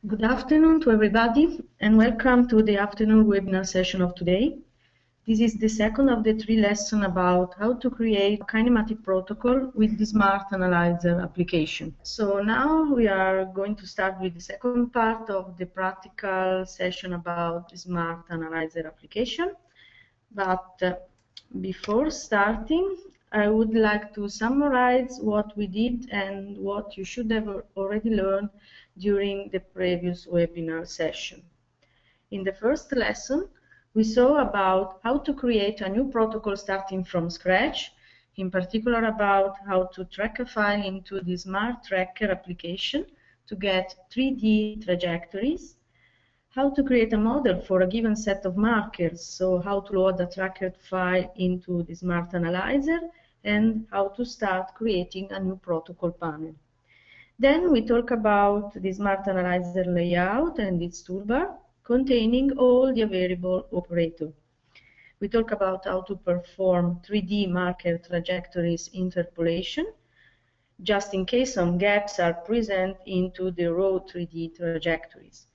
Good afternoon to everybody and welcome to the afternoon webinar session of today. This is the second of the 3 lessons about how to create a kinematic protocol with the SMART Analyzer application. So now we are going to start with the second part of the practical session about the SMART Analyzer application. But before starting, I would like to summarize what we did and what you should have already learned during the previous webinar session. In the first lesson, we saw about how to create a new protocol starting from scratch, in particular about how to track a file into the Smart Tracker application to get 3D trajectories, how to create a model for a given set of markers, so how to load a tracked file into the Smart Analyzer, and how to start creating a new protocol panel. Then we talk about the Smart Analyzer layout and its toolbar, containing all the available operators. We talk about how to perform 3D marker trajectories interpolation, just in case some gaps are present into the raw 3D trajectories.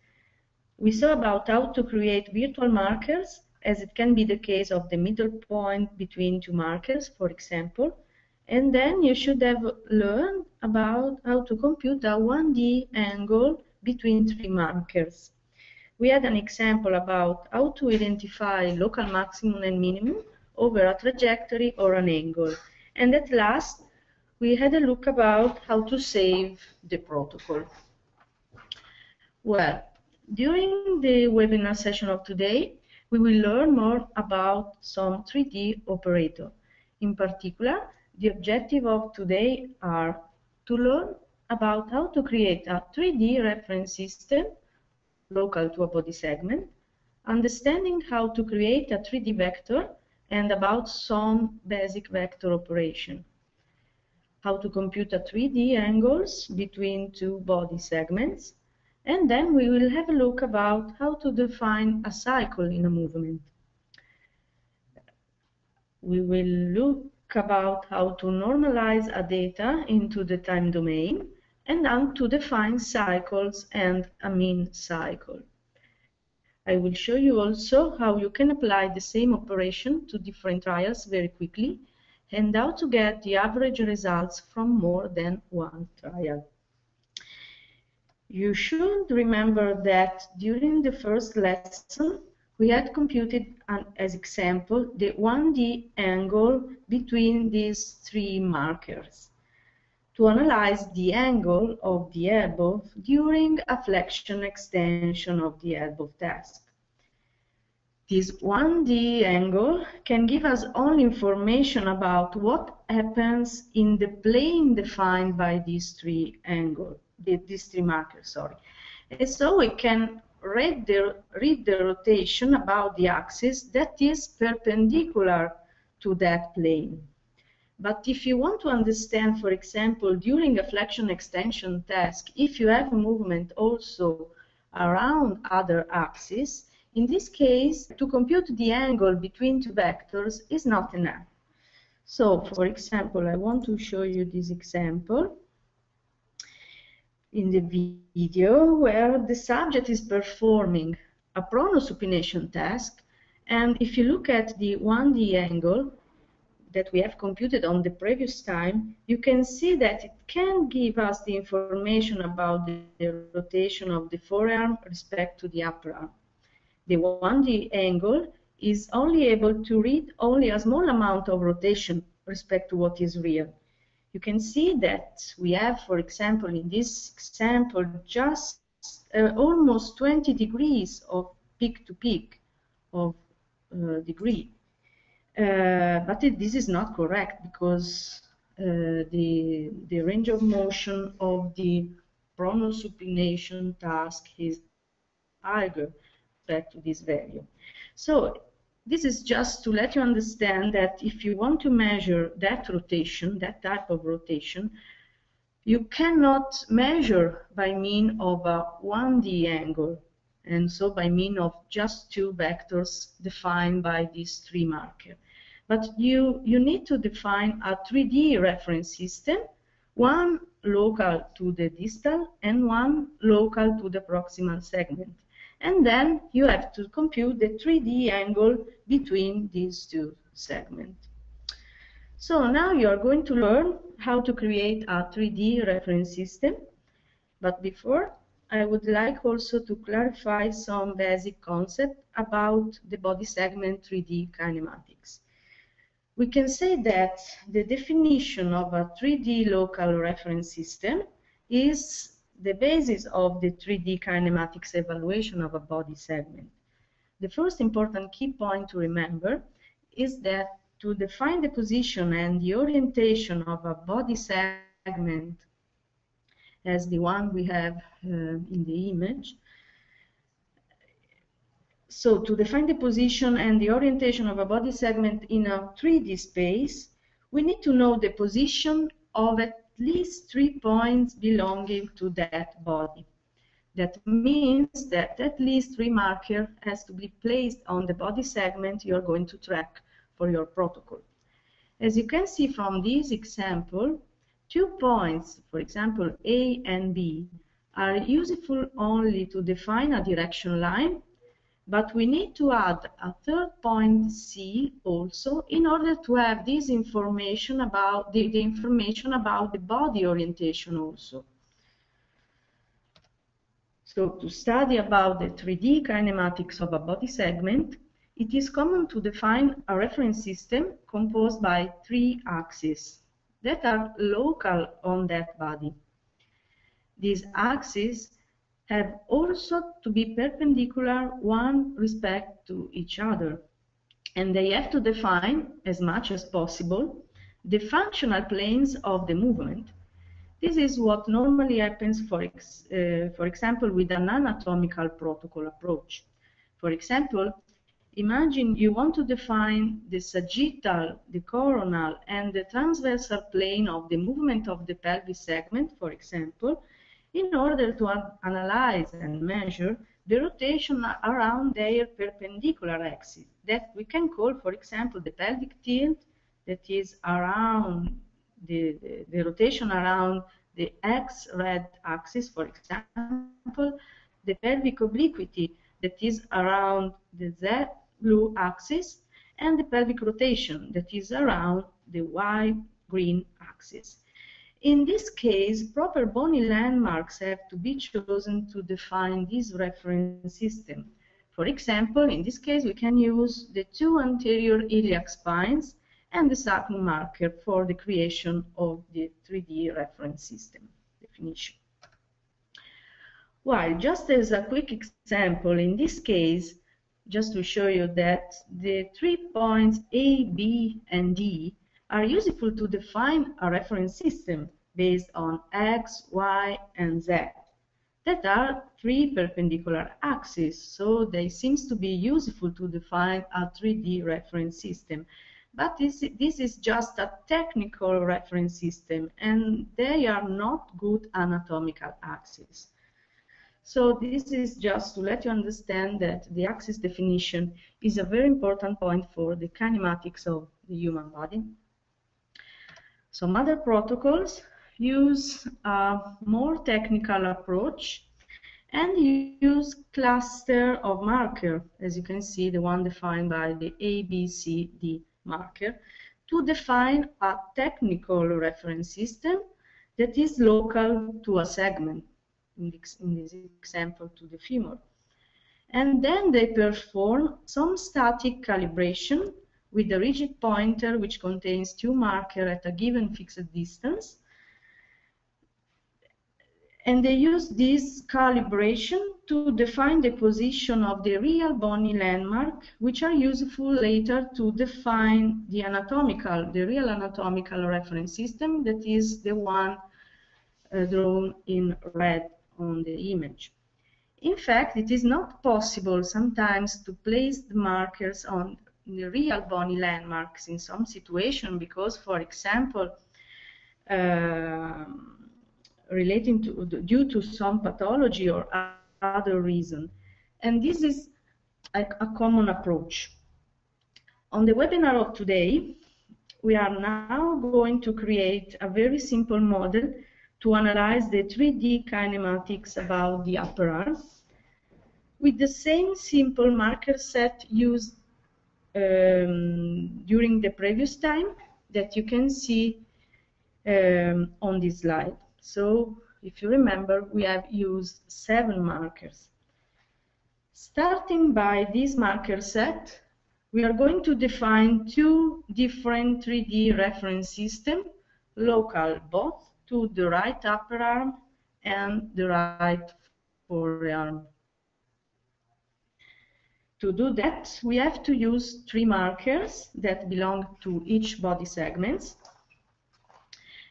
We saw about how to create virtual markers, as it can be the case of the middle point between 2 markers, for example. And then you should have learned about how to compute a 1D angle between 3 markers. We had an example about how to identify local maximum and minimum over a trajectory or an angle. And at last, we had a look about how to save the protocol. Well, during the webinar session of today, we will learn more about some 3D operators. In particular, the objective of today are to learn about how to create a 3D reference system local to a body segment, understanding how to create a 3D vector, and about some basic vector operation, how to compute a 3D angles between 2 body segments, and then we will have a look about how to define a cycle in a movement. We will look about how to normalize a data into the time domain and how to define cycles and a mean cycle. I will show you also how you can apply the same operation to different trials very quickly and how to get the average results from more than one trial. You should remember that during the first lesson, we had computed, as example, the 1D angle between these 3 markers to analyze the angle of the elbow during a flexion extension of the elbow task. This 1D angle can give us only information about what happens in the plane defined by these 3 angles. These 3 markers, and so we can read the rotation about the axis that is perpendicular to that plane. But if you want to understand, for example, during a flexion extension task, if you have a movement also around other axes, in this case, to compute the angle between 2 vectors is not enough. So, for example, I want to show you this example in the video where the subject is performing a pronosupination task, and if you look at the 1D angle that we have computed on the previous time, you can see that it can give us the information about the rotation of the forearm respect to the upper arm. The 1D angle is only able to read only a small amount of rotation respect to what is real. You can see that we have, for example, in this example, just almost 20 degrees of peak to peak of degree. But this is not correct because the range of motion of the pronosupination task is higher respect to this value. So this is just to let you understand that if you want to measure that rotation, that type of rotation, you cannot measure by mean of a 1D angle, and so by mean of just 2 vectors defined by these 3 markers. But you need to define a 3D reference system, one local to the distal and one local to the proximal segment. And then you have to compute the 3D angle between these two segments. So now you are going to learn how to create a 3D reference system. But before, I would like also to clarify some basic concepts about the body segment 3D kinematics. We can say that the definition of a 3D local reference system is the basis of the 3D kinematics evaluation of a body segment. The first important key point to remember is that to define the position and the orientation of a body segment as the one we have in the image. So to define the position and the orientation of a body segment in a 3D space, we need to know the position of at least 3 points belonging to that body. That means that at least 3 markers has to be placed on the body segment you are going to track for your protocol. As you can see from this example, 2 points, for example A and B, are useful only to define a direction line, but we need to add a third point C also in order to have this information about the information about the body orientation also. So to study about the 3D kinematics of a body segment, it is common to define a reference system composed by 3 axes that are local on that body. These axes have also to be perpendicular one respect to each other, and they have to define, as much as possible, the functional planes of the movement. This is what normally happens, for example, with an anatomical protocol approach. For example, imagine you want to define the sagittal, the coronal, and the transversal plane of the movement of the pelvic segment, for example, in order to analyze and measure the rotation around their perpendicular axis that we can call, for example, the pelvic tilt, that is around the rotation around the X-red axis, for example, the pelvic obliquity, that is around the Z blue axis, and the pelvic rotation, that is around the Y green axis. In this case, proper bony landmarks have to be chosen to define this reference system. For example, in this case, we can use the 2 anterior iliac spines and the sacrum marker for the creation of the 3D reference system definition. While, just as a quick example, in this case, just to show you that the 3 points A, B, and D are useful to define a reference system based on X, Y, and Z that are 3 perpendicular axes, so they seem to be useful to define a 3D reference system. But this is just a technical reference system, and they are not good anatomical axes. So this is just to let you understand that the axis definition is a very important point for the kinematics of the human body. Some other protocols use a more technical approach and use cluster of marker, as you can see, the one defined by the A, B, C, D marker, to define a technical reference system that is local to a segment, in this example to the femur. And then they perform some static calibration with a rigid pointer which contains 2 markers at a given fixed distance. And they use this calibration to define the position of the real bony landmark, which are useful later to define the real anatomical reference system, that is the one drawn in red on the image. In fact, it is not possible sometimes to place the markers on the real bony landmarks in some situation because, for example, due to some pathology or other reason. And this is a common approach. On the webinar of today, we are now going to create a very simple model to analyze the 3D kinematics about the upper arm with the same simple marker set used during the previous time that you can see on this slide. So, if you remember, we have used 7 markers. Starting by this marker set, we are going to define 2 different 3D reference systems, local both to the right upper arm and the right forearm. To do that, we have to use 3 markers that belong to each body segment.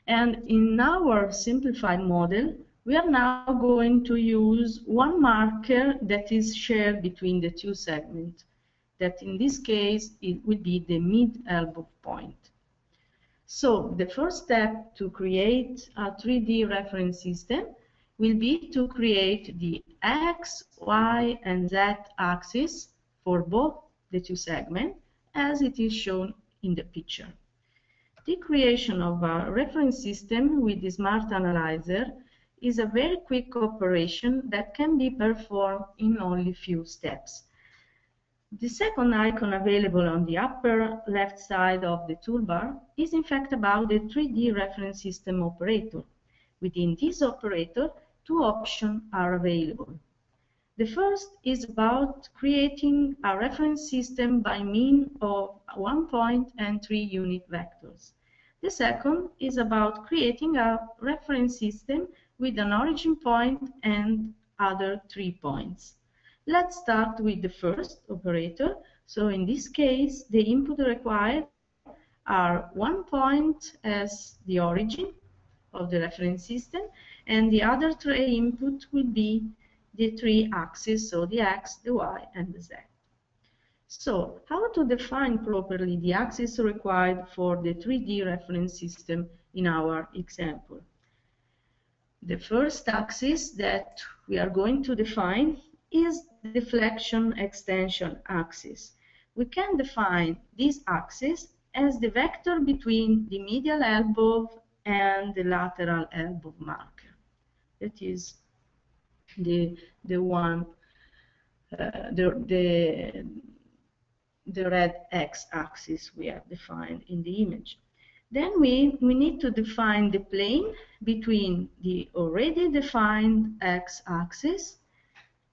And in our simplified model, we are now going to use 1 marker that is shared between the 2 segments. That in this case, it will be the mid-elbow point. So the first step to create a 3D reference system will be to create the X, Y, and Z axis for both the 2 segments, as it is shown in the picture. The creation of a reference system with the SMART Analyzer is a very quick operation that can be performed in only few steps. The second icon available on the upper left side of the toolbar is in fact about the 3D reference system operator. Within this operator, 2 options are available. The first is about creating a reference system by means of 1 point and 3 unit vectors. The second is about creating a reference system with an origin point and other 3 points. Let's start with the first operator. So in this case, the input required are 1 point as the origin of the reference system, and the other 3 input will be the 3 axes, so the X, the Y, and the Z. So, how to define properly the axis required for the 3D reference system in our example? The first axis that we are going to define is the flexion extension axis. We can define this axis as the vector between the medial elbow and the lateral elbow marker. That is the one, the red x-axis we have defined in the image. Then we need to define the plane between the already defined x-axis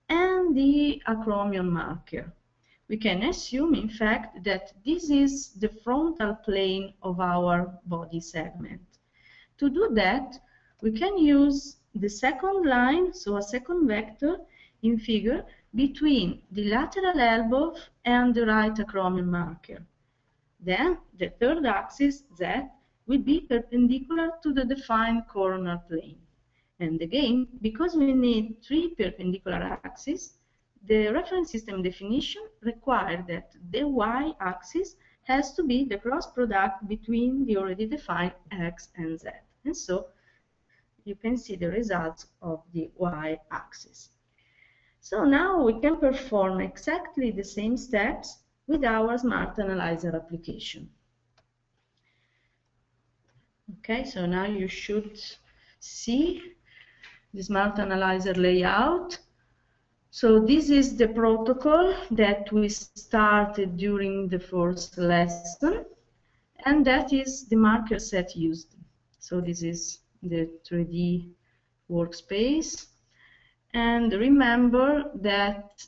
and the acromion marker. We can assume, in fact, that this is the frontal plane of our body segment. To do that, we can use the second line, so a second vector in figure, between the lateral elbow and the right acromion marker. Then the third axis, Z, will be perpendicular to the defined coronal plane. And again, because we need 3 perpendicular axes, the reference system definition requires that the y-axis has to be the cross product between the already defined x and z. And so you can see the results of the y-axis. So now we can perform exactly the same steps with our SMART Analyzer application. Okay, so now you should see the SMART Analyzer layout. So this is the protocol that we started during the first lesson, and that is the marker set used. So this is the 3D workspace. And remember that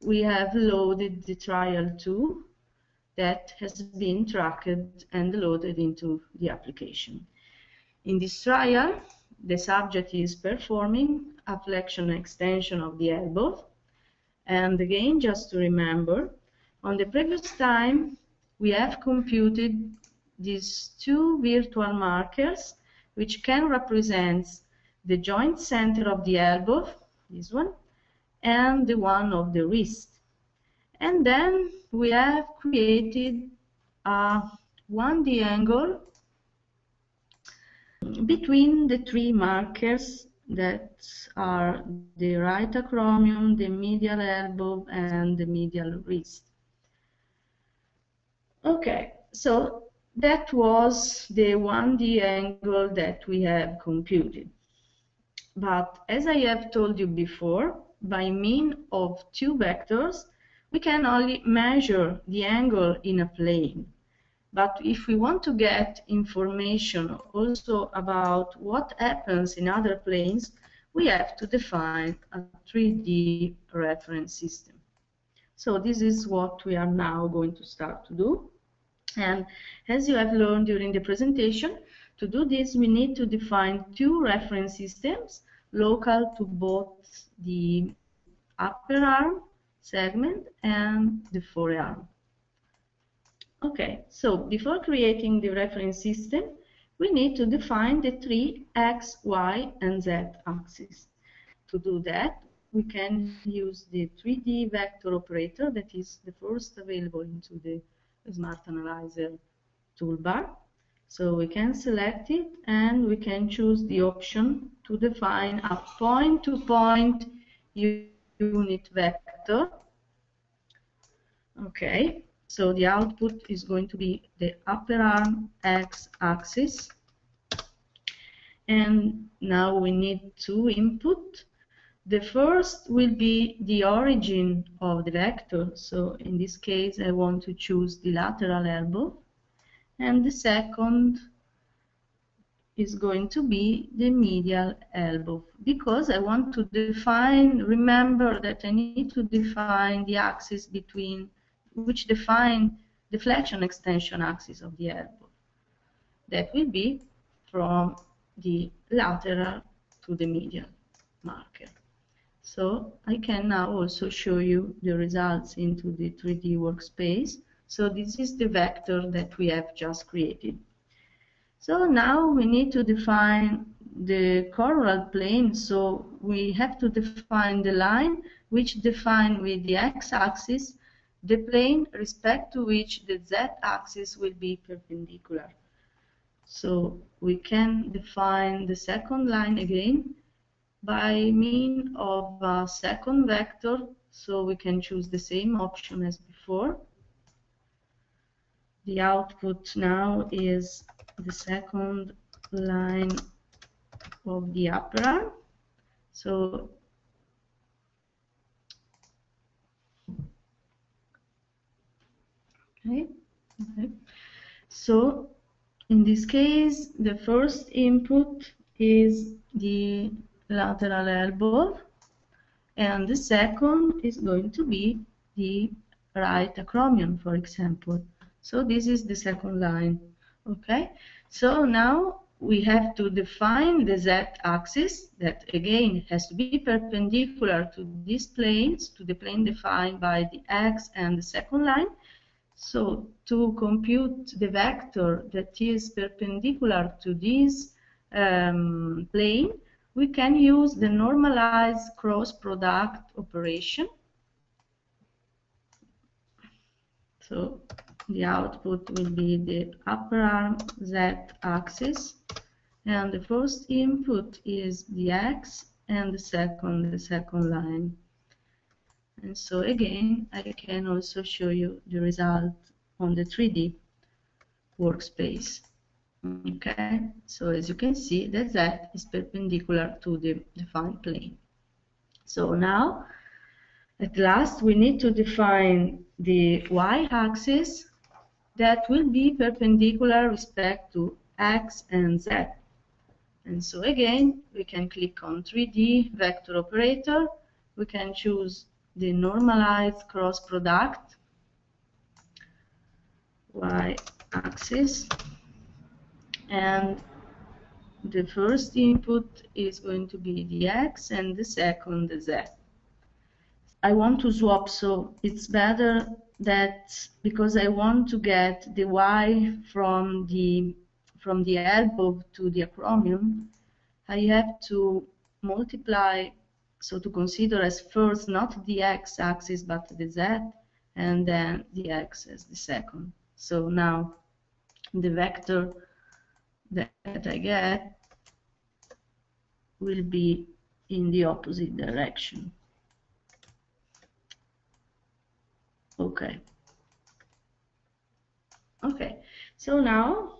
we have loaded the trial 2 that has been tracked and loaded into the application. In this trial, the subject is performing a flexion extension of the elbow. And again, just to remember, on the previous time, we have computed these 2 virtual markers, which can represent the joint center of the elbow, this one, and the one of the wrist. And then we have created a 1D angle between the 3 markers that are the right acromion, the medial elbow, and the medial wrist. Okay, so that was the 1D angle that we have computed. But as I have told you before, by means of two vectors, we can only measure the angle in a plane. But if we want to get information also about what happens in other planes, we have to define a 3D reference system. So this is what we are now going to start to do. And as you have learned during the presentation, to do this we need to define two reference systems local to both the upper arm segment and the forearm. Okay, so before creating the reference system, we need to define the three X, Y, and Z axes. To do that, we can use the 3D vector operator that is the first available into the SMART Analyzer toolbar. So we can select it and we can choose the option to define a point-to-point unit vector. Okay, so the output is going to be the upper arm x-axis. And now we need two input. The first will be the origin of the vector. So in this case, I want to choose the lateral elbow. And the second is going to be the medial elbow, because I want to define, remember that I need to define the axis between, which define the flexion extension axis of the elbow. That will be from the lateral to the medial marker. So I can now also show you the results into the 3D workspace. So this is the vector that we have just created. So now we need to define the coronal plane. So we have to define the line which define with the x-axis the plane respect to which the z-axis will be perpendicular. So we can define the second line again by means of a second vector. So we can choose the same option as before. The output now is the second line of the upper arm. So okay. So in this case, the first input is the lateral elbow, and the second is going to be the right acromion, for example. So this is the second line. Okay, so now we have to define the z-axis that again has to be perpendicular to these planes, to the plane defined by the x and the second line. So to compute the vector that is perpendicular to this plane, we can use the normalized cross product operation. So the output will be the upper arm z-axis, and the first input is the x, and the second line. And so again, I can also show you the result on the 3D workspace. Okay, so as you can see, that z is perpendicular to the defined plane. So now, at last, we need to define the y-axis that will be perpendicular respect to x and z. And so again, we can click on 3D vector operator. We can choose the normalized cross product y-axis, and the first input is going to be the x and the second the z. I want to swap, so it's better that, because I want to get the y from the elbow to the acromion, I have to multiply, so to consider as first not the x-axis but the z, and then the x as the second. So now the vector that I get will be in the opposite direction. Okay. Okay, so now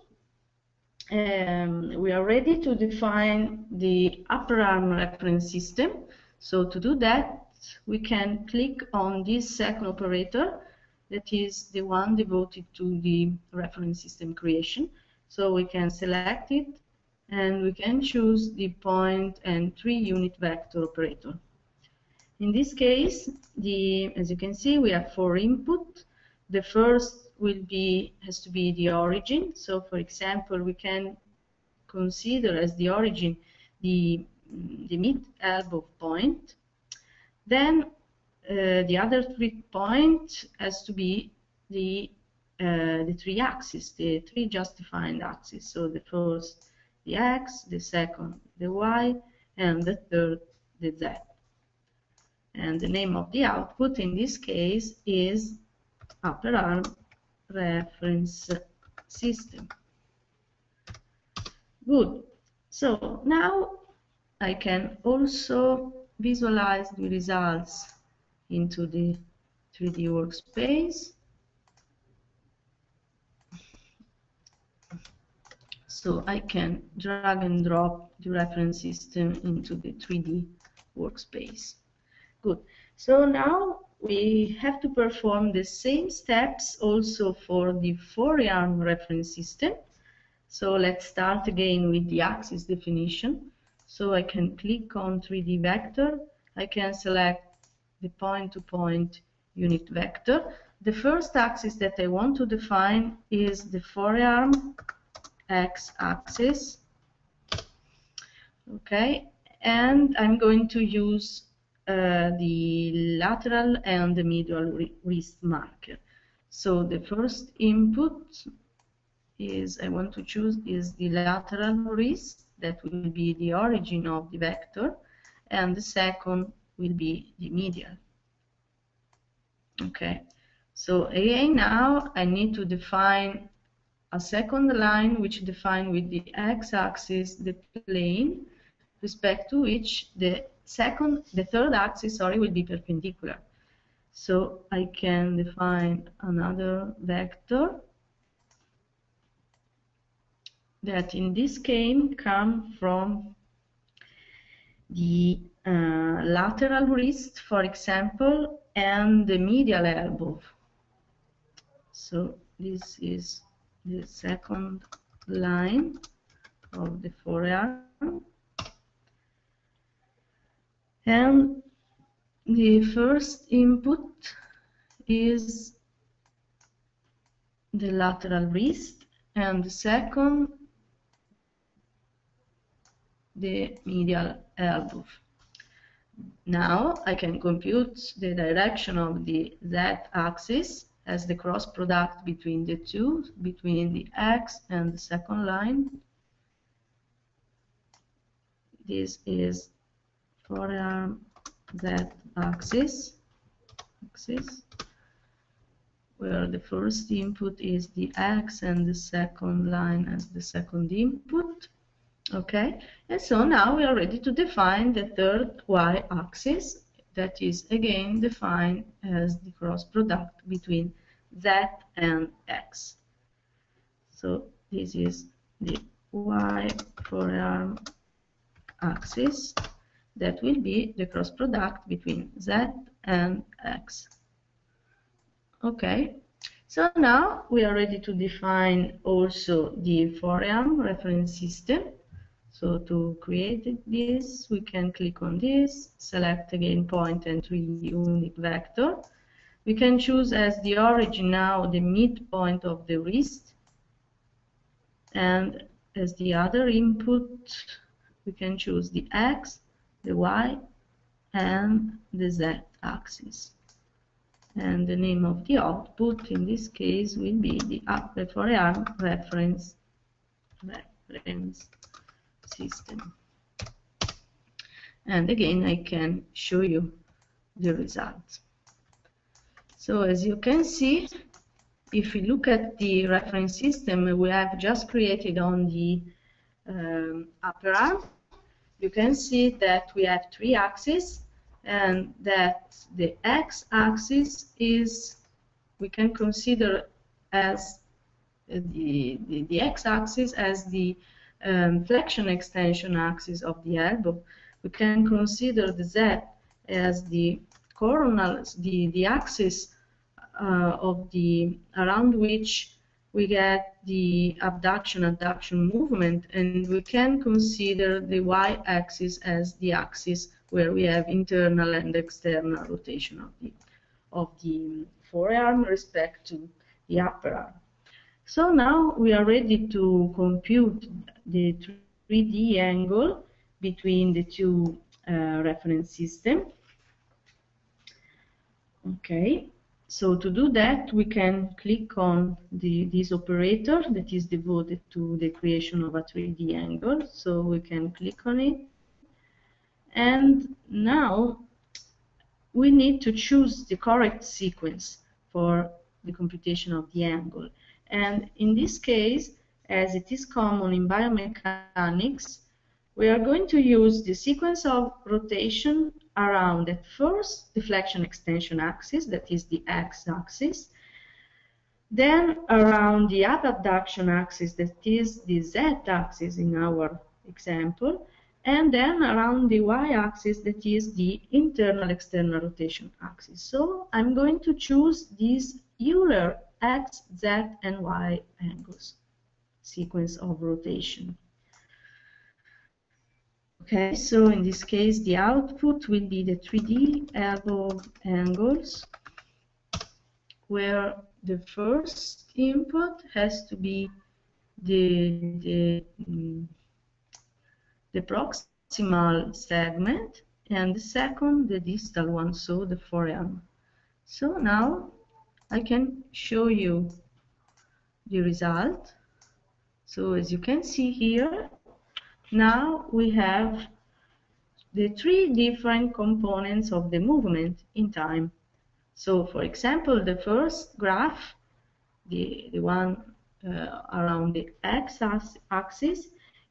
we are ready to define the upper arm reference system. So to do that, we can click on this second operator, that is the one devoted to the reference system creation. So we can select it, and we can choose the point and 3 unit vector operator. In this case, as you can see, we have 4 input. The first has to be the origin. So for example, we can consider as the origin the mid elbow point. Then the other 3 points has to be the 3 axes, the 3 just defined axes. So the first the X, the second the Y, and the third the Z. And the name of the output in this case is upper arm reference system. Good. So now I can also visualize the results into the 3D workspace. So I can drag and drop the reference system into the 3D workspace. Good. So now we have to perform the same steps also for the forearm reference system. So let's start again with the axis definition. So I can click on 3D vector. I can select the point-to-point unit vector. The first axis that I want to define is the forearm x-axis. Okay, and I'm going to use the lateral and the medial wrist marker. So the first input I want to choose is the lateral wrist, that will be the origin of the vector, and the second will be the medial. Okay, so again now I need to define a second line which define with the x-axis the plane respect to which the third axis, will be perpendicular. So I can define another vector that in this case come from the lateral wrist, for example, and the medial elbow. So this is the second line of the forearm, and the first input is the lateral wrist, and the second the medial elbow. Now I can compute the direction of the z-axis as the cross product between the two, between the x and the second line. This is forearm z-axis, where the first input is the x and the second line as the second input. Okay, and so now we are ready to define the third y-axis, that is again defined as the cross product between z and x. So this is the y forearm axis, that will be the cross product between z and x. Okay, so now we are ready to define also the forearm reference system. So to create this, we can click on this, select again point and 3 unit vector. We can choose as the origin now the midpoint of the wrist, and as the other input we can choose the x, the y, and the z axis. And the name of the output in this case will be the upper forearm reference system. And again I can show you the results. So as you can see, if we look at the reference system we have just created on the upper arm, you can see that we have 3 axes, and that the x-axis is, we can consider as the x-axis as the flexion extension axis of the elbow. We can consider the z as the coronal, the axis of the around which we get the abduction-adduction movement, and we can consider the y-axis as the axis where we have internal and external rotation of the forearm respect to the upper arm. So now we are ready to compute the 3D angle between the two reference systems. Okay. So to do that, we can click on this operator that is devoted to the creation of a 3D angle. So we can click on it. And now we need to choose the correct sequence for the computation of the angle. And in this case, as it is common in biomechanics, we are going to use the sequence of rotation around, at first, the flexion extension axis, that is the x-axis, then around the abduction axis, that is the z-axis in our example, and then around the y-axis, that is the internal-external rotation axis. So I'm going to choose these Euler x, z, and y angles, sequence of rotation. Okay, so in this case, the output will be the 3D elbow angles, where the first input has to be the proximal segment, and the second, the distal one, so the forearm. So now I can show you the result. So as you can see here, now we have the three different components of the movement in time. So for example, the first graph, the one around the x-axis,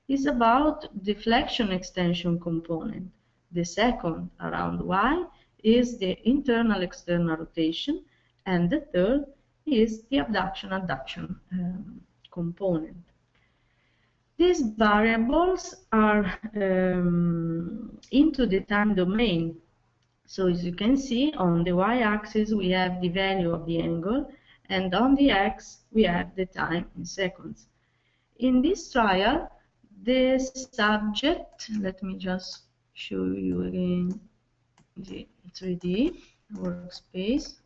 is about the flexion extension component. The second around y is the internal external rotation, and the third is the abduction-adduction component. These variables are into the time domain. So as you can see, on the y-axis we have the value of the angle, and on the x we have the time in seconds. In this trial, the subject, let me just show you again the 3D workspace.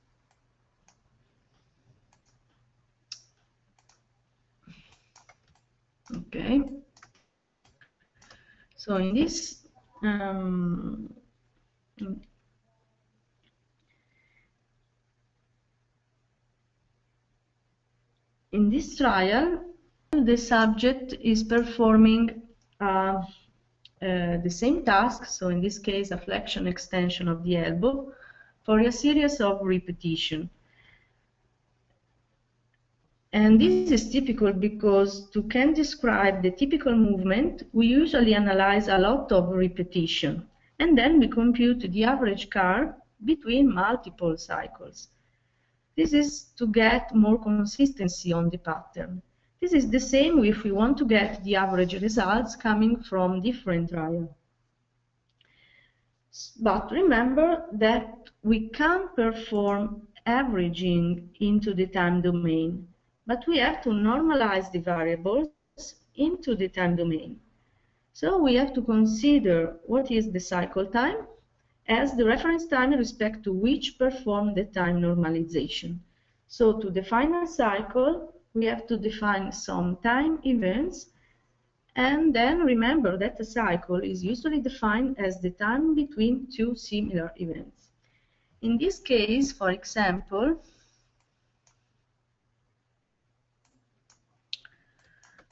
Okay. So in this trial, the subject is performing the same task, so in this case a flexion extension of the elbow, for a series of repetition. And this is typical because to can describe the typical movement, we usually analyze a lot of repetition, and then we compute the average curve between multiple cycles. This is to get more consistency on the pattern. This is the same if we want to get the average results coming from different trials. But remember that we can't perform averaging into the time domain, but we have to normalize the variables into the time domain. So we have to consider what is the cycle time as the reference time in respect to which perform the time normalization. So to define a cycle, we have to define some time events, and then remember that a cycle is usually defined as the time between two similar events. In this case, for example,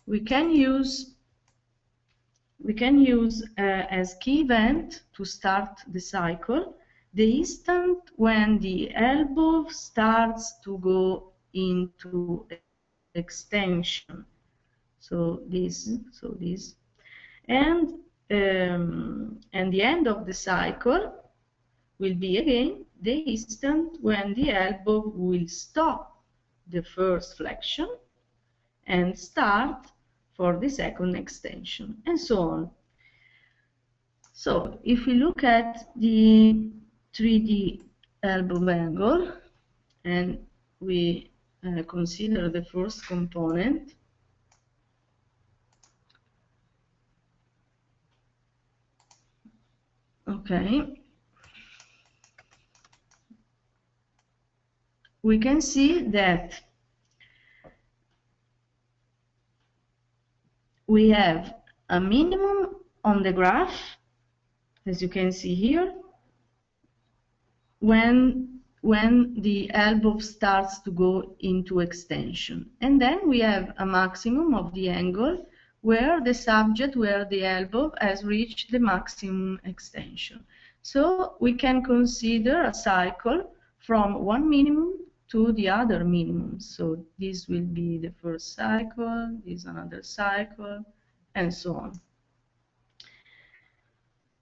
we can use as key event to start the cycle the instant when the elbow starts to go into extension. So this, and the end of the cycle will be again the instant when the elbow will stop the first flexion and start for the second extension, and so on. So if we look at the 3D elbow angle and we consider the first component, okay, we can see that we have a minimum on the graph, as you can see here, when the elbow starts to go into extension. And then we have a maximum of the angle where the elbow has reached the maximum extension. So we can consider a cycle from one minimum to the other minimum. So this will be the first cycle, this another cycle, and so on.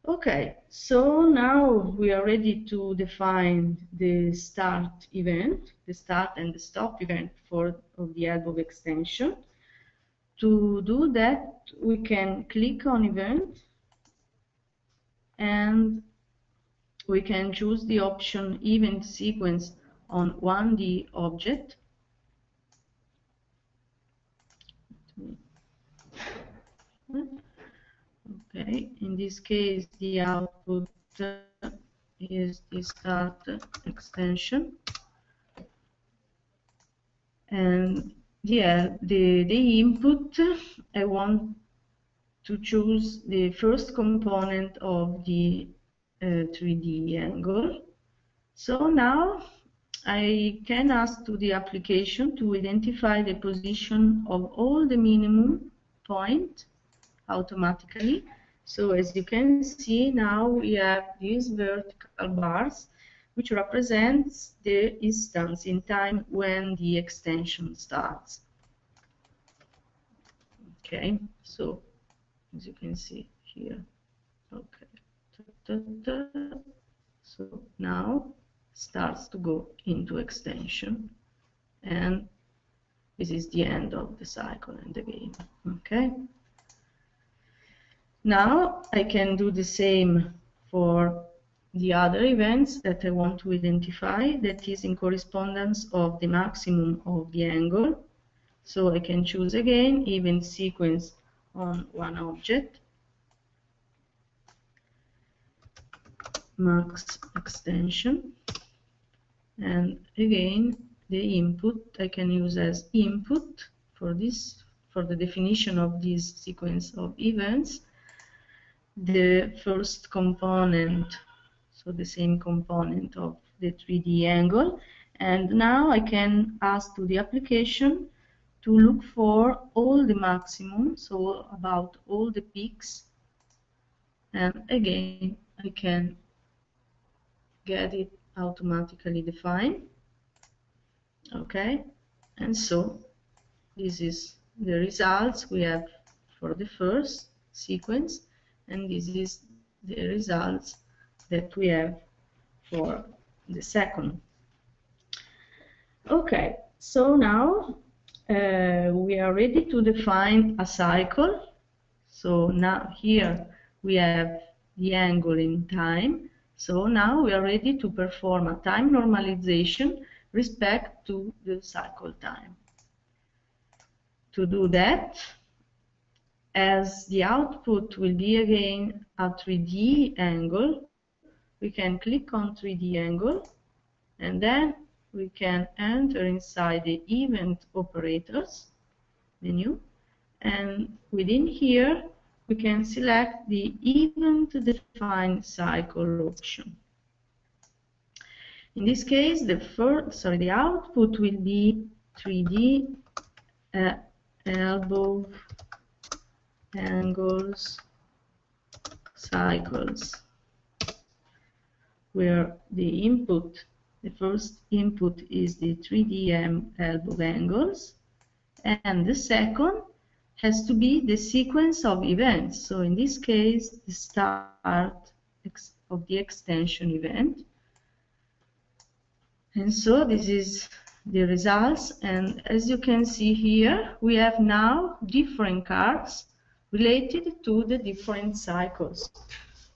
Okay, so now we are ready to define the start event, the start and the stop event of the elbow extension. To do that, we can click on event and we can choose the option event sequence on 1D object. Okay, in this case the output is the start extension, and the input, I want to choose the first component of the 3D angle. So now I can ask to the application to identify the position of all the minimum point automatically. So as you can see, now we have these vertical bars which represents the instance in time when the extension starts. Okay, so as you can see here, okay, so now starts to go into extension, and this is the end of the cycle and the game. Okay. Now I can do the same for the other events that I want to identify, that is in correspondence of the maximum of the angle. So I can choose again event sequence on one object, max extension, and again the input I can use as input for the definition of this sequence of events, the first component, so the same component of the 3D angle. And now I can ask to the application to look for all the maximum, so about all the peaks, and again I can get it automatically defined. Okay, and so this is the results we have for the first sequence, and this is the results that we have for the second. Okay, so now we are ready to define a cycle. So now here we have the angle in time. So now we are ready to perform a time normalization respect to the cycle time. To do that, as the output will be again a 3D angle, we can click on 3D angle, and then we can enter inside the event operators menu, and within here we can select the event defined cycle option. In this case, the output will be 3D elbow angles cycles, where the first input is the 3D elbow angles, and the second has to be the sequence of events. So in this case, the start of the extension event. And so this is the results, and as you can see here, we have now different curves related to the different cycles.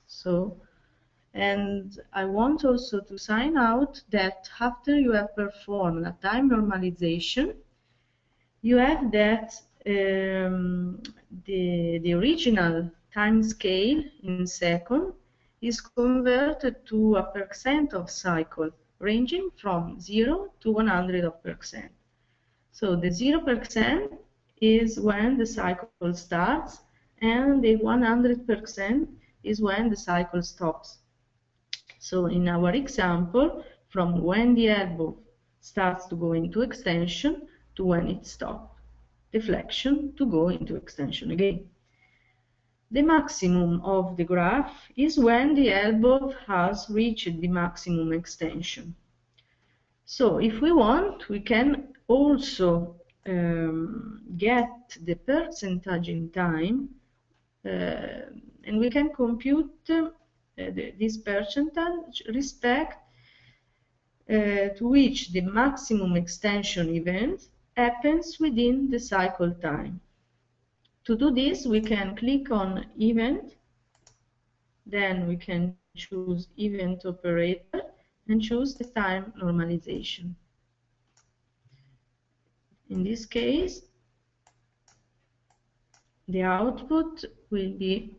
So, and I want also to sign out that after you have performed a time normalization, you have that the original time scale in second is converted to a percent of cycle, ranging from 0 to 100%. So the 0% is when the cycle starts, and the 100% is when the cycle stops. So in our example, from when the elbow starts to go into extension to when it stops, the flexion to go into extension again. The maximum of the graph is when the elbow has reached the maximum extension. So if we want, we can also get the percentage in time, and we can compute this percentage respect to which the maximum extension event happens within the cycle time. To do this, we can click on Event, then we can choose Event Operator and choose the time normalization. In this case, the output will be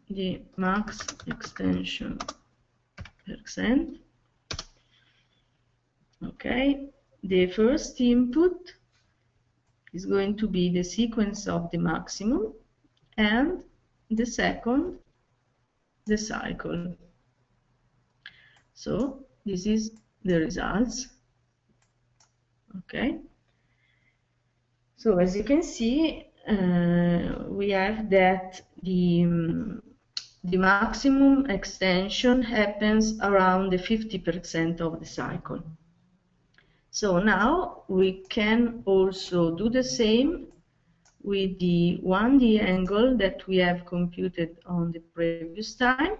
the max extension percent. Okay, the first input is going to be the sequence of the maximum, and the second, the cycle. So this is the results. Okay. So as you can see, we have that the maximum extension happens around the 50% of the cycle. So now we can also do the same with the 1D angle that we have computed on the previous time.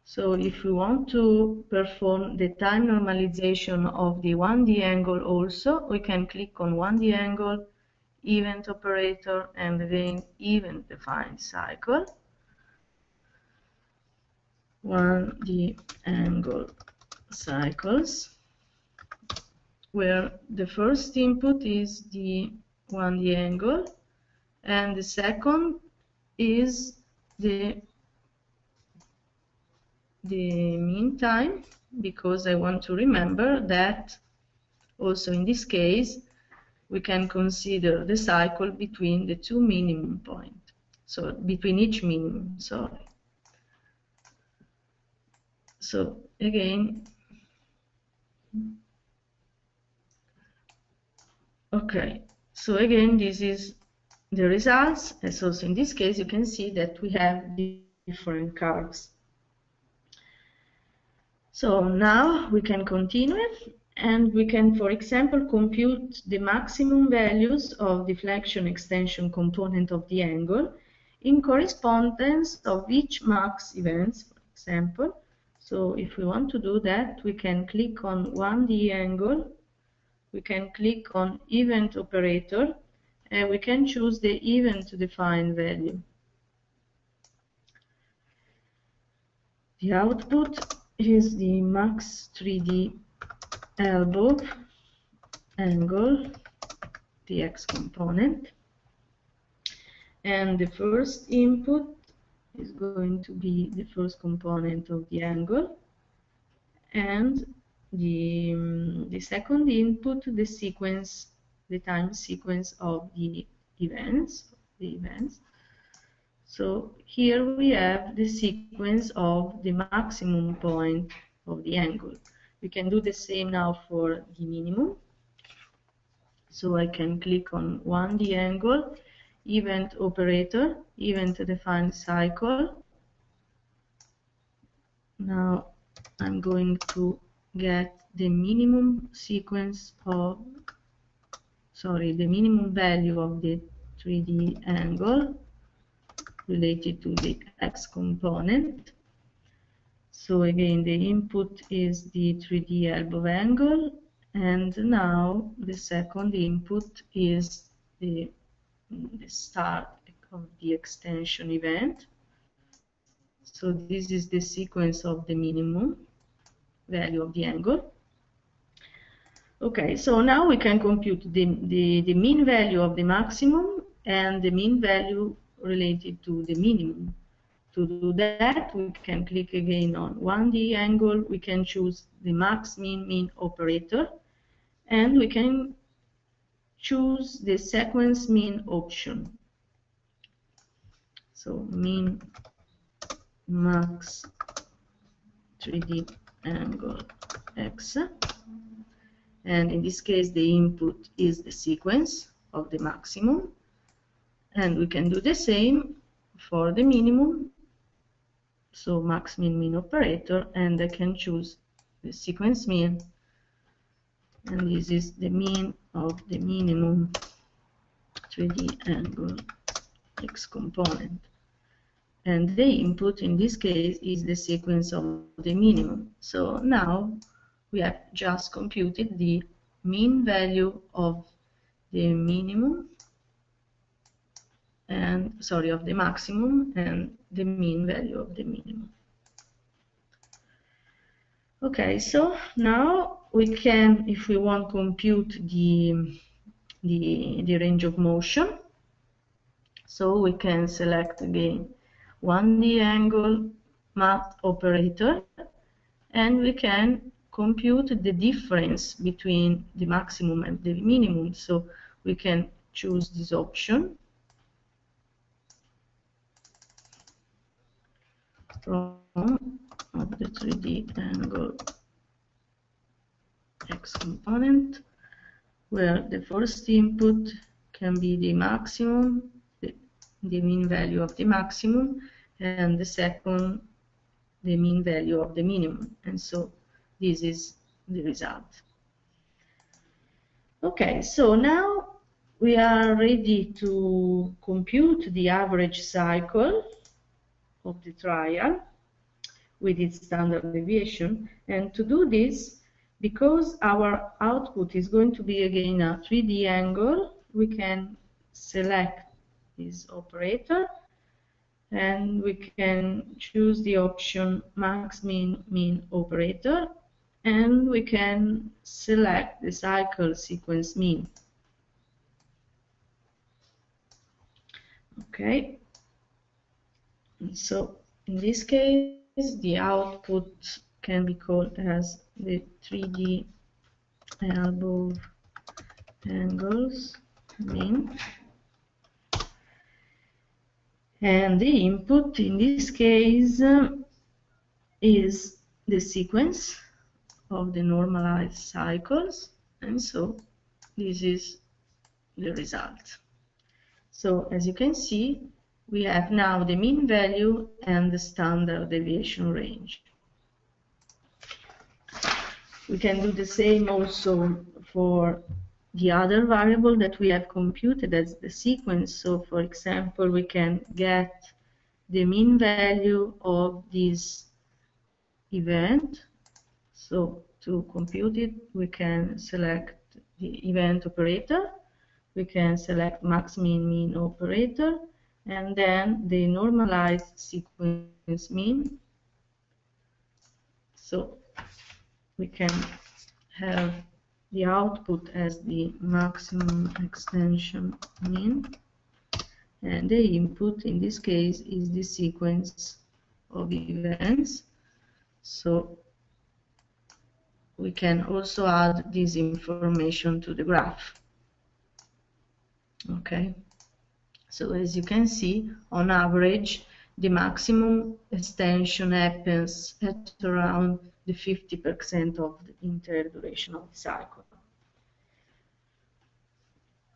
So if we want to perform the time normalization of the 1D angle also, we can click on 1D angle, event operator, and again event defined cycle. 1D angle cycles, where the first input is the 1D angle, and the second is the mean time, because I want to remember that also in this case we can consider the cycle between the two minimum points, so between each minimum, sorry. So again, okay, so again this is the results, and so in this case you can see that we have different curves. So now we can continue, and we can, for example, compute the maximum values of the flexion extension component of the angle in correspondence of each max events, for example. So if we want to do that, we can click on 1D angle, we can click on event operator, and we can choose the event defined value. The output is the max 3D elbow angle, the X component, and the first input is going to be the first component of the angle, and the second input, the sequence, the time sequence of the events. So here we have the sequence of the maximum point of the angle. We can do the same now for the minimum. So I can click on 1D angle, event operator, event defined cycle. Now I'm going to get the minimum sequence of, the minimum value of the 3D angle related to the X component. So again, the input is the 3D elbow angle, And now the second input is the start of the extension event. So this is the sequence of the minimum value of the angle. Okay, so now we can compute the mean value of the maximum and the mean value related to the minimum. To do that, we can click again on 1D angle, we can choose the max mean mean operator, and we can choose the sequence mean option. So mean max 3D angle X, and in this case the input is the sequence of the maximum, and we can do the same for the minimum. So max mean mean operator, and I can choose the sequence mean, and this is the mean of the minimum 3D angle X component, and the input in this case is the sequence of the minimum. So now we have just computed the mean value of the minimum and of the maximum and the mean value of the minimum. Okay, so now we can, if we want, compute the range of motion. So we can select again 1D angle math operator, and we can compute the difference between the maximum and the minimum. So we can choose this option from of the 3D angle X component, where the first input can be the maximum, the mean value of the maximum, and the second, the mean value of the minimum. And so this is the result. Okay, so now we are ready to compute the average cycle of the trial with its standard deviation. And to do this, because our output is going to be again a 3D angle, we can select this operator, and we can choose the option max mean mean operator, and we can select the cycle sequence mean. Okay, and so in this case the output can be called as the 3D elbow angles mean, and the input in this case is the sequence of the normalized cycles, and so this is the result. So as you can see, we have now the mean value and the standard deviation range. We can do the same also for the other variable that we have computed as the sequence. So for example, we can get the mean value of this event. So to compute it, we can select the event operator, we can select max mean mean operator, and then the normalized sequence mean. So we can have the output as the maximum extension mean, and the input in this case is the sequence of events. So we can also add this information to the graph. Okay, so as you can see, on average the maximum extension happens at around the 50% of the entire duration of the cycle.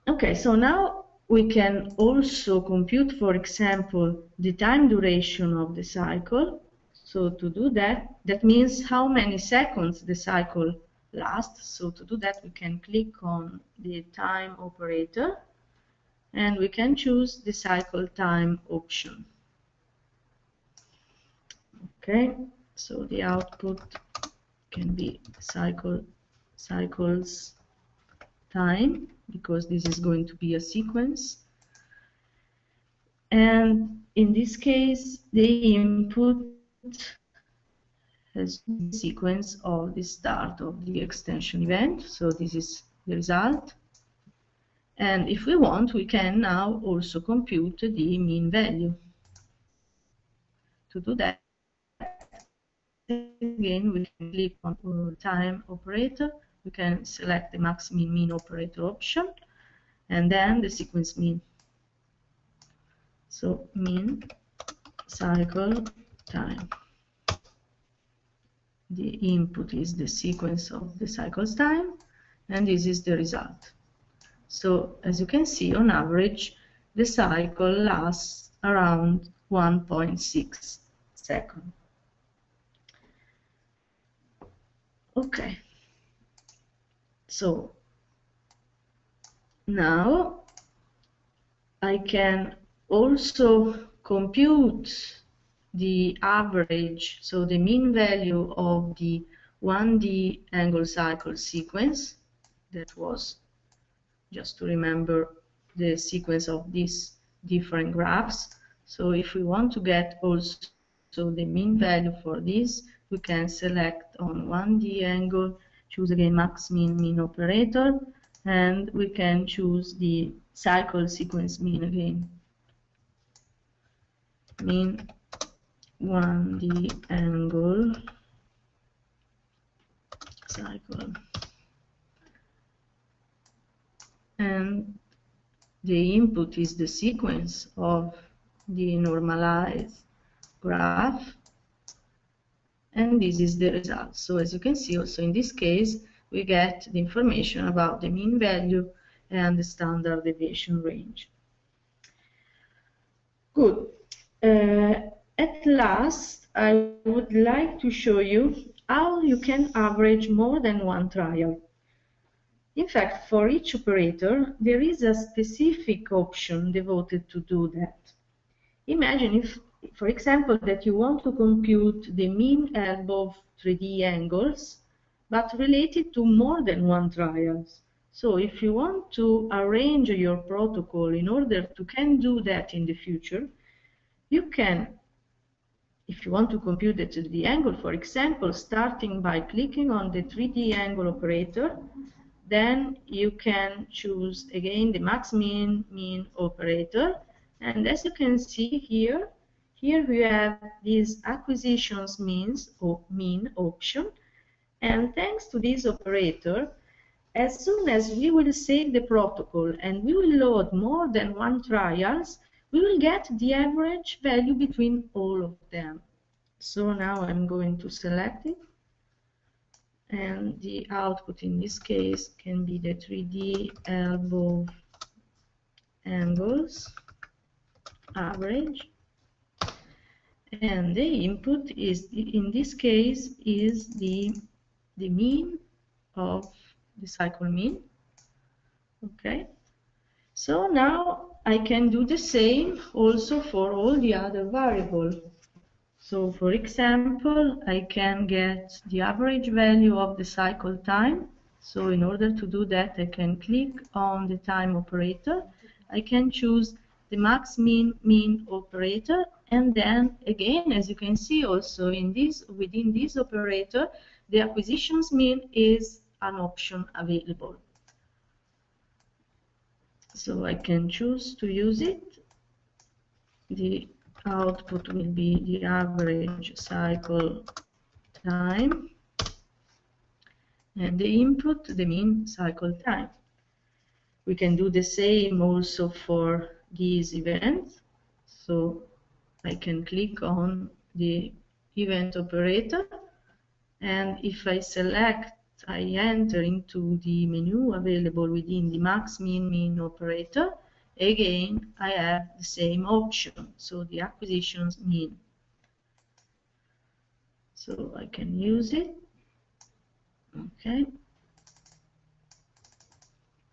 Okay, so now we can also compute, for example, the time duration of the cycle. So to do that, that means how many seconds the cycle lasts. So to do that, we can click on the time operator, and we can choose the cycle time option. Okay, so the output can be cycle cycles time, because this is going to be a sequence. And in this case, the input has the sequence of the start of the extension event. So this is the result. And if we want, we can now also compute the mean value. To do that, again, we can click on time operator. We can select the max min mean operator option, and then the sequence mean. So mean cycle time. The input is the sequence of the cycles time, and this is the result. So as you can see, on average, the cycle lasts around 1.6 seconds. Okay. So now I can also compute the average, so the mean value of the 1D angle cycle sequence. That was, just to remember, the sequence of these different graphs. So if we want to get also the mean value for this, we can select on 1D angle, choose again max min mean operator, and we can choose the cycle sequence mean again. Mean 1D angle cycle. And the input is the sequence of the normalized graph, and this is the result. So as you can see, also in this case, we get the information about the mean value and the standard deviation range. Good. At last, I would like to show you how you can average more than one trial. In fact, for each operator, there is a specific option devoted to do that. Imagine if, for example, that you want to compute the mean elbow 3D angles, but related to more than one trials. So if you want to arrange your protocol in order to can do that in the future, you can, if you want to compute the 3D angle, for example, starting by clicking on the 3D angle operator, then you can choose again the max min mean operator, and as you can see here we have these acquisitions means or mean option, and thanks to this operator, as soon as we will save the protocol and we will load more than one trials, we will get the average value between all of them. So now I'm going to select it, and the output in this case can be the 3D elbow angles average, and the input is, in this case, is the mean of the cycle mean. Okay, so now I can do the same also for all the other variables. So for example, I can get the average value of the cycle time. So in order to do that, I can click on the time operator. I can choose the max min mean operator, and then again, as you can see also in this, within this operator, the acquisitions mean is an option available. So I can choose to use it. The output will be the average cycle time, and the input the mean cycle time. We can do the same also for these events. So I can click on the event operator, and if I select, I enter into the menu available within the max min mean operator. Again, I have the same option, so the acquisitions mean. So I can use it. Okay.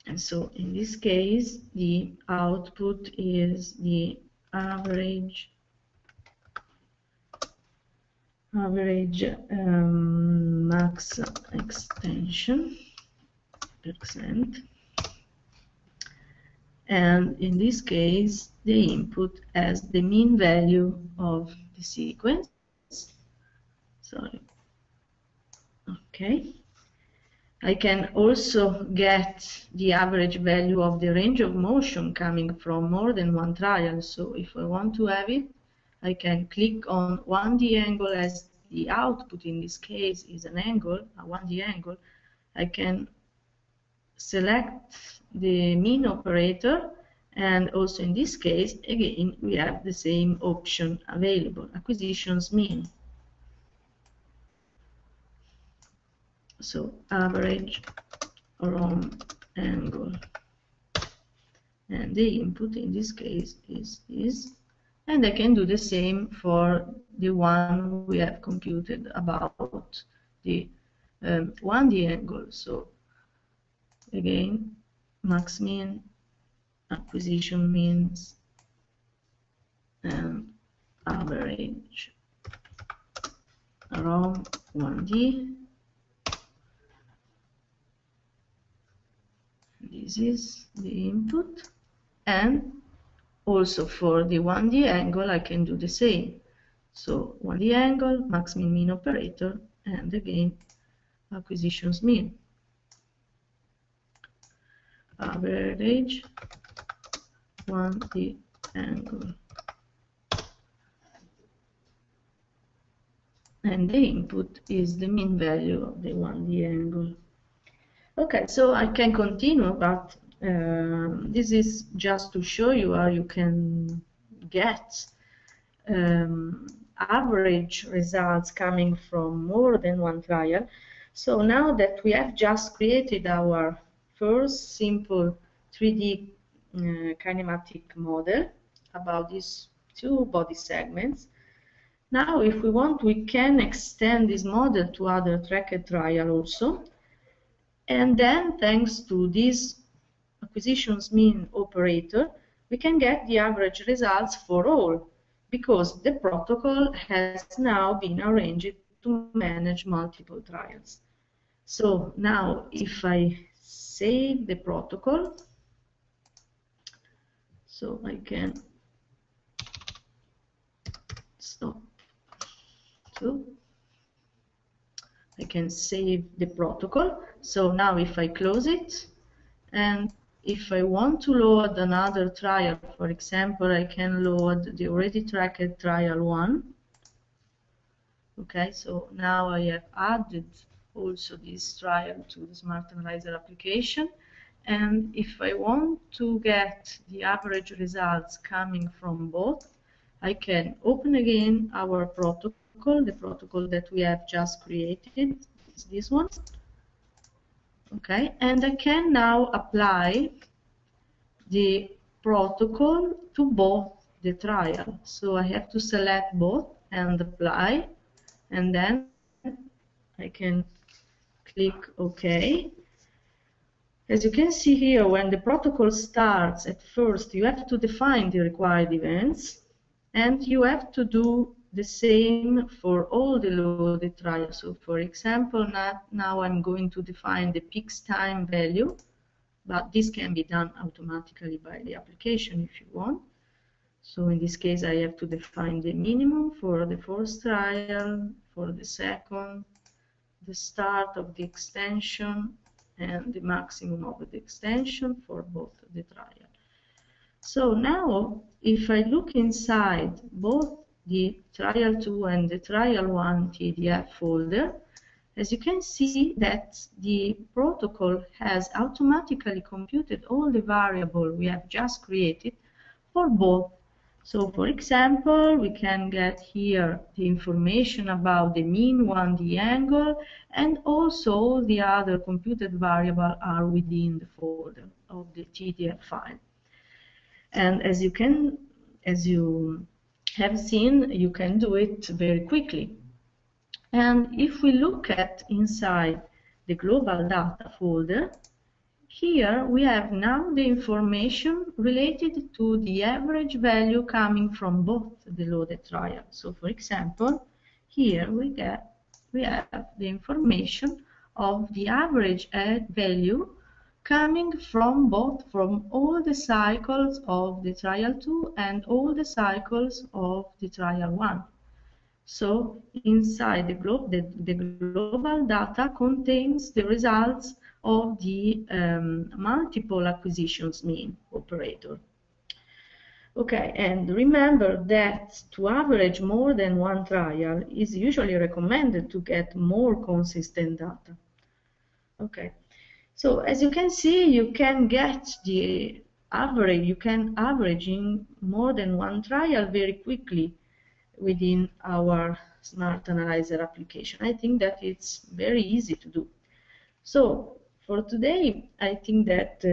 And so in this case, the output is the average max extension %. And in this case, the input as the mean value of the sequence. Sorry. Okay. I can also get the average value of the range of motion coming from more than one trial. So if I want to have it, I can click on 1D angle as the output in this case is an angle, a 1D angle. I can select the mean operator, and also in this case, again, we have the same option available, acquisitions mean. So average arm angle, and the input in this case is this, and I can do the same for the one we have computed about the 1D angle. So again, max mean, acquisition means, and average around 1D. This is the input, and also for the 1D angle I can do the same. So 1D angle, max mean mean operator, and again acquisitions mean. Average 1D angle. And the input is the mean value of the 1D angle. Okay, so I can continue, but this is just to show you how you can get average results coming from more than one trial. So now that we have just created our first simple 3D kinematic model about these two body segments, now if we want, we can extend this model to other tracked trial also. And then, thanks to this acquisitions mean operator, we can get the average results for all, because the protocol has now been arranged to manage multiple trials. So now, if I save the protocol, so I can stop. So I can save the protocol. So now if I close it, and if I want to load another trial, for example, I can load the already tracked trial 1. Okay, so now I have added also this trial to the SMART Analyzer application. And if I want to get the average results coming from both, I can open again our protocol, the protocol that we have just created, is this one. Okay, and I can now apply the protocol to both the trial. So I have to select both and apply, and then I can click OK. As you can see here, when the protocol starts, at first you have to define the required events, and you have to do the same for all the loaded trials. So for example, now I'm going to define the peak time value, but this can be done automatically by the application if you want. So in this case, I have to define the minimum for the first trial, for the second, the start of the extension, and the maximum of the extension for both the trial. So now, if I look inside both the trial 2 and the trial 1 TDF folder, as you can see that the protocol has automatically computed all the variables we have just created for both. So for example, we can get here the information about the mean 1D angle, and also all the other computed variables are within the folder of the TDF file. And as you have seen, you can do it very quickly. And if we look at inside the global data folder, here we have now the information related to the average value coming from both the loaded trials. So for example, here we have the information of the average value coming from all the cycles of the trial 2 and all the cycles of the trial 1. So inside the global data contains the results of the multiple acquisitions mean operator. Okay, and remember that to average more than one trial is usually recommended to get more consistent data. Okay, so as you can see, you can get the average, you can average in more than one trial very quickly within our Smart Analyzer application. I think that it's very easy to do. So for today, I think that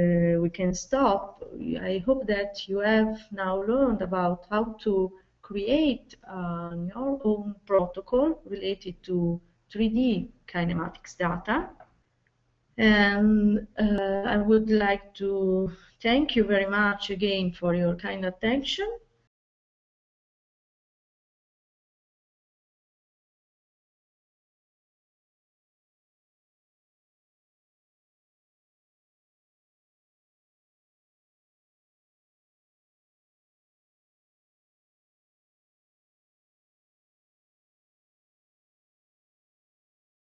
we can stop. I hope that you have now learned about how to create your own protocol related to 3D kinematics data. And I would like to thank you very much again for your kind attention.